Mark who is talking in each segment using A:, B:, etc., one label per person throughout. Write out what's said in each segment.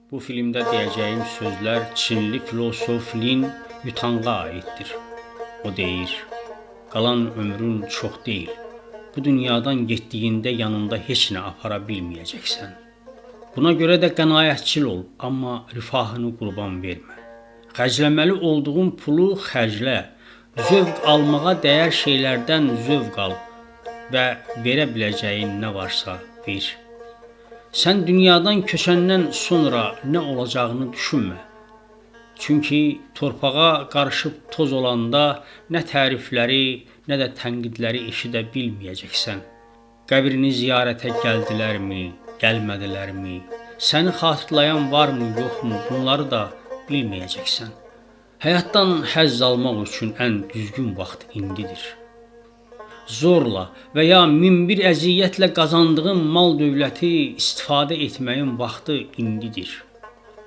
A: Bu filmdə deyəcəyim sözlər Çinli filosof Lin Yutang'a aiddir. O deyir, qalan ömrün çox deyil. Bu dünyadan getdiyində yanında heç nə apara bilməyəcəksən. Buna görə də qənaətçil ol, amma rifahını qurban vermə. Xərcləməli olduğun pulu xərclə, zövq almağa dəyər şeylərdən zövq al və verə biləcəyin nə varsa ver. Sən dünyadan köçəndən sonra nə olacağını düşünmə. Çünki torpağa qarışıb toz olanda nə tərifləri, nə də tənqidləri eşidə bilməyəcəksən. Qəbrini ziyarətə gəldilərmi, gəlmədilərmi? Səni xatırlayan varmı, yoxmu? Bunları da bilməyəcəksən. Həyatdan həzz almaq üçün ən düzgün vaxt indidir. Zorla və ya min bir əziyyətlə qazandığın mal dövləti istifadə etməyin vaxtı indidir.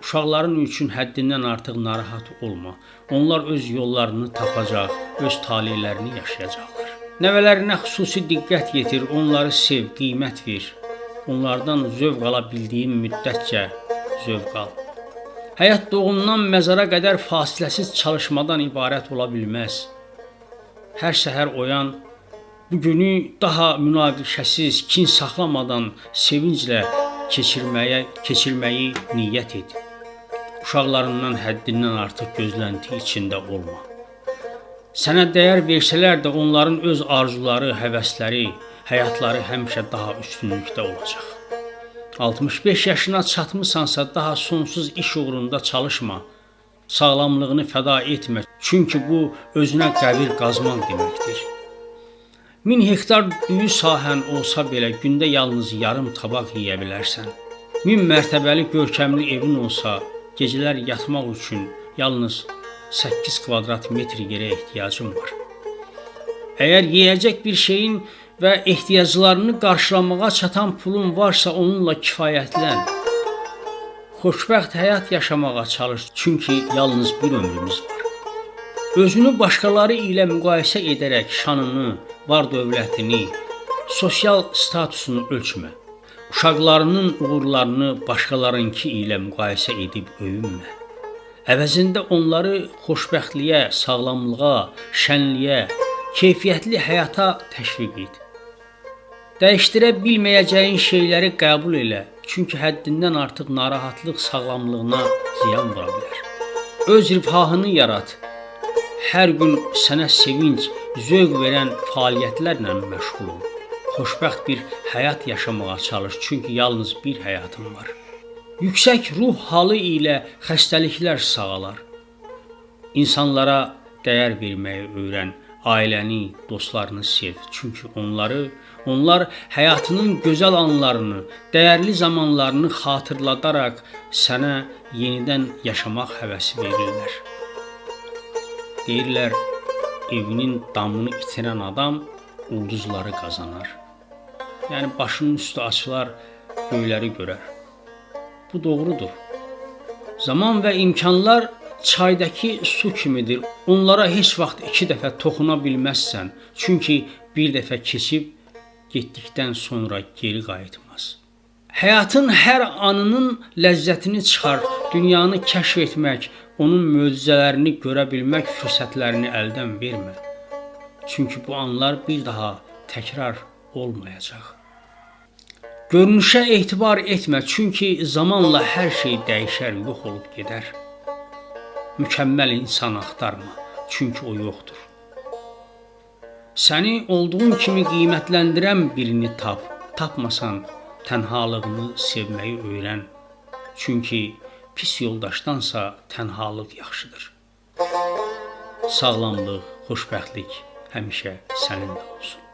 A: Uşaqların üçün həddindən artıq narahat olma. Onlar öz yollarını tapacaq, öz taleylərini yaşayacaqlar. Nəvələrinə xüsusi diqqət yetir, onları sev, qiymət ver. Onlardan zövq ala bildiyin müddətcə zövq al. Həyat doğumdan məzara qədər fasiləsiz çalışmadan ibarət ola bilməz. Hər səhər oyan, bu günü daha münaqişəsiz, kin saxlamadan sevinclə keçirməyi niyyət et. Uşaqlarından həddindən artıq gözlənti içində olma. Sənə dəyər versələr də onların öz arzuları, həvəsləri, həyatları həmişə daha üstünlükdə olacaq. 65 yaşına çatmısansa daha sonsuz iş uğrunda çalışma. Sağlamlığını fəda etmə. Çünki bu özünə qəbir qazmaq deməkdir. 1000 hektar düyü sahən olsa belə gündə yalnız yarım tabaq yeyə bilərsən. 1000 mərtəbəli görkəmli evin olsa, gecələr yatmaq üçün yalnız 8 kvadrat metr yerə ehtiyacın var. Əgər yeyəcək bir şeyin və ehtiyaclarını qarşılamağa çatan pulun varsa onunla kifayətlən. Xoşbəxt həyat yaşamağa çalış, çünki yalnız bir ömrümüz var. Özünü başqaları ilə müqayisə edərək şanını, var dövlətini, sosial statusunu ölçmə. Uşaqlarının uğurlarını başqalarınki ilə müqayisə edib öyünmə. Əvəzində onları xoşbəxtliyə, sağlamlığa, şənliyə, keyfiyyətli həyata təşviq et. Dəyişdirə bilməyəcəyin şeyləri qəbul elə, çünki həddindən artıq narahatlıq sağlamlığına ziyan vura bilər. Öz rifahını yarat. Hər gün sənə sevinc, zövq verən fəaliyyətlərlə məşğul ol. Xoşbəxt bir həyat yaşamağa çalış, çünki yalnız bir həyatın var. Yüksək ruh halı ilə xəstəliklər sağalar. İnsanlara dəyər verməyi öyrən, ailəni, dostlarını sev, çünki onlar həyatının gözəl anlarını, dəyərli zamanlarını xatırladaraq sənə yenidən yaşamaq həvəsi verirlər. Deyirlər, evinin damını itirən adam ulduzları qazanar. Yəni, başının üstü açılar, göyləri görər. Bu doğrudur. Zaman və imkanlar çaydakı su kimidir. Onlara heç vaxt 2 dəfə toxuna bilməzsən. Çünki bir dəfə keçib, getdikdən sonra geri qayıtmaz. Həyatın hər anının ləzzətini çıxar. Dünyanı kəşf etmək, onun möcüzələrini görə bilmək fürsətlərini əldən vermə. Çünki bu anlar bir daha təkrar olmayacaq. Görünüşə etibar etmə, çünki zamanla hər şey dəyişər, yox olub gedər. Mükəmməl insan axtarma, çünki o yoxdur. Səni olduğun kimi qiymətləndirən birini tap. Tapmasan, tənhalığını sevməyi öyrən. Çünki pis yoldaşdansa tənhalıq yaxşıdır. Sağlamlıq, xoşbəxtlik həmişə səninlə olsun.